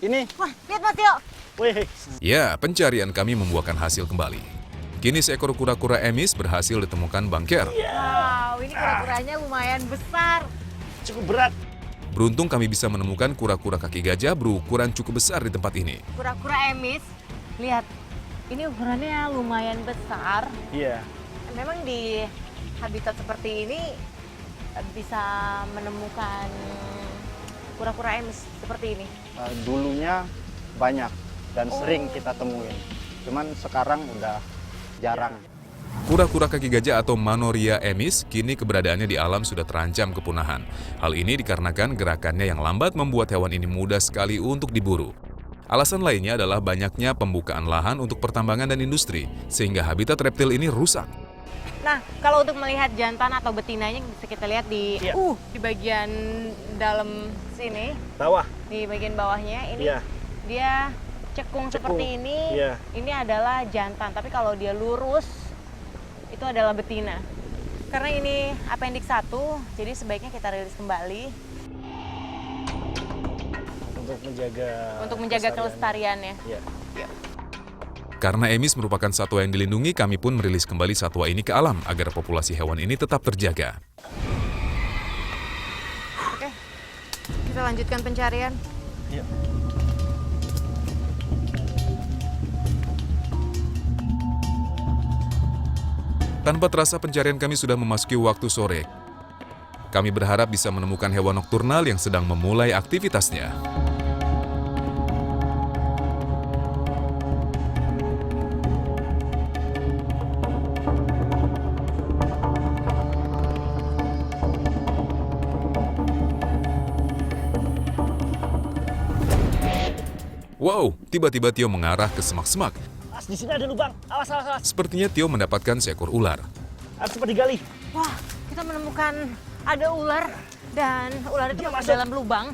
Ini. Wah, lihat Mas Tio. Wih. Ya, pencarian kami membuahkan hasil kembali. Kini seekor kura-kura emis berhasil ditemukan Bang Ker. Wow, ini kura-kuranya lumayan besar. Cukup berat. Beruntung kami bisa menemukan kura-kura kaki gajah berukuran cukup besar di tempat ini. Kura-kura emis, lihat. Ini ukurannya lumayan besar. Iya. Memang di habitat seperti ini bisa menemukan kura-kura emis seperti ini. Dulunya banyak dan sering kita temuin. Cuman sekarang udah jarang. Kura-kura kaki gajah atau Manoria emis kini keberadaannya di alam sudah terancam kepunahan. Hal ini dikarenakan gerakannya yang lambat membuat hewan ini mudah sekali untuk diburu. Alasan lainnya adalah banyaknya pembukaan lahan untuk pertambangan dan industri, sehingga habitat reptil ini rusak. Nah, kalau untuk melihat jantan atau betinanya bisa kita lihat di di bagian dalam sini, Bawah. di bagian bawahnya ini Iya. dia cekung seperti ini. Iya. Ini adalah jantan, tapi kalau dia lurus itu adalah betina. Karena ini appendix 1, jadi sebaiknya kita rilis kembali Untuk menjaga kelestariannya. Iya. Karena emis merupakan satwa yang dilindungi, kami pun merilis kembali satwa ini ke alam agar populasi hewan ini tetap terjaga. Oke, kita lanjutkan pencarian. Iya. Tanpa terasa pencarian kami sudah memasuki waktu sore. Kami berharap bisa menemukan hewan nokturnal yang sedang memulai aktivitasnya. Wow, tiba-tiba Tio mengarah ke semak-semak. Mas, di sini ada lubang. Awas, awas, awas. Sepertinya Tio mendapatkan seekor ular. Harus cepat digali. Wah, kita menemukan ada ular dan ular itu Dia masuk masuk. dalam lubang.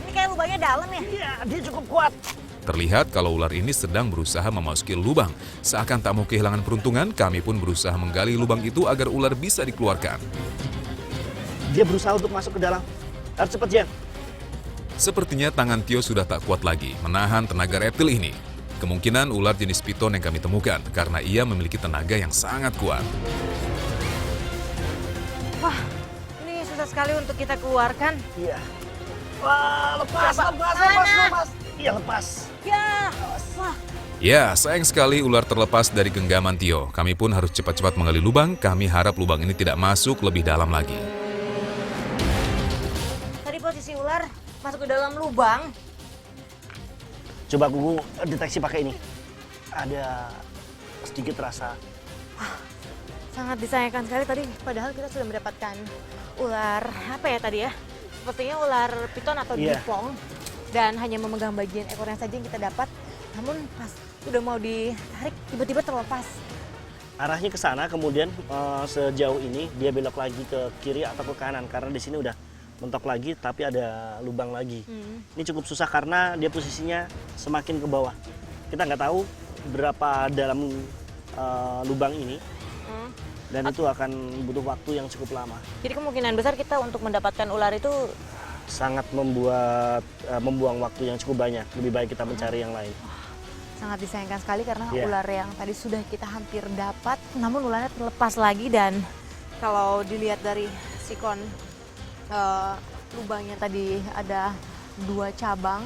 Ini kayak lubangnya dalam ya? Iya, dia cukup kuat. Terlihat kalau ular ini sedang berusaha memasuki lubang. Seakan tak mau kehilangan peruntungan, kami pun berusaha menggali lubang itu agar ular bisa dikeluarkan. Dia berusaha untuk masuk ke dalam. Harus cepat, Jen. Sepertinya tangan Tio sudah tak kuat lagi menahan tenaga reptil ini. Kemungkinan ular jenis piton yang kami temukan karena ia memiliki tenaga yang sangat kuat. Wah, ini susah sekali untuk kita keluarkan. Iya. Wah, lepas, Coba. lepas, Mana? lepas, lepas. Iya, lepas. Ya, wah. Ya, sayang sekali ular terlepas dari genggaman Tio. Kami pun harus cepat-cepat menggali lubang. Kami harap lubang ini tidak masuk lebih dalam lagi. Tadi posisi ular masuk ke dalam lubang. Coba aku deteksi pakai ini. Ada sedikit rasa. Sangat disayangkan sekali tadi, padahal kita sudah mendapatkan ular, apa ya tadi ya? Sepertinya ular piton atau Iya. dipong. Dan hanya memegang bagian ekornya saja yang kita dapat. Namun pas udah mau ditarik, tiba-tiba terlepas. Arahnya ke sana, kemudian sejauh ini dia belok lagi ke kiri atau ke kanan karena di sini udah mentok lagi, tapi ada lubang lagi. Ini cukup susah karena dia posisinya semakin ke bawah. Kita nggak tahu berapa dalam lubang ini, dan itu akan butuh waktu yang cukup lama. Jadi kemungkinan besar kita untuk mendapatkan ular itu Sangat membuang waktu yang cukup banyak. Lebih baik kita mencari yang lain. sangat disayangkan sekali karena Iya. ular yang tadi sudah kita hampir dapat, namun ularnya terlepas lagi. Dan kalau dilihat dari sikon lubangnya tadi ada 2 cabang,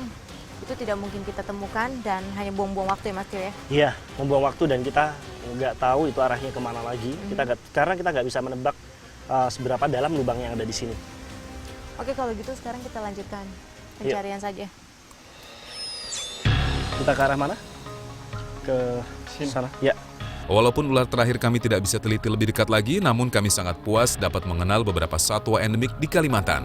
itu tidak mungkin kita temukan dan hanya buang-buang waktu ya Mas Tio ya. Iya, membuang waktu dan kita nggak tahu itu arahnya kemana lagi. Karena kita nggak bisa menebak seberapa dalam lubang yang ada di sini. Oke, kalau gitu sekarang kita lanjutkan pencarian saja. Kita ke arah mana? Ke sana. Ya. Walaupun ular terakhir kami tidak bisa teliti lebih dekat lagi, namun kami sangat puas dapat mengenal beberapa satwa endemik di Kalimantan.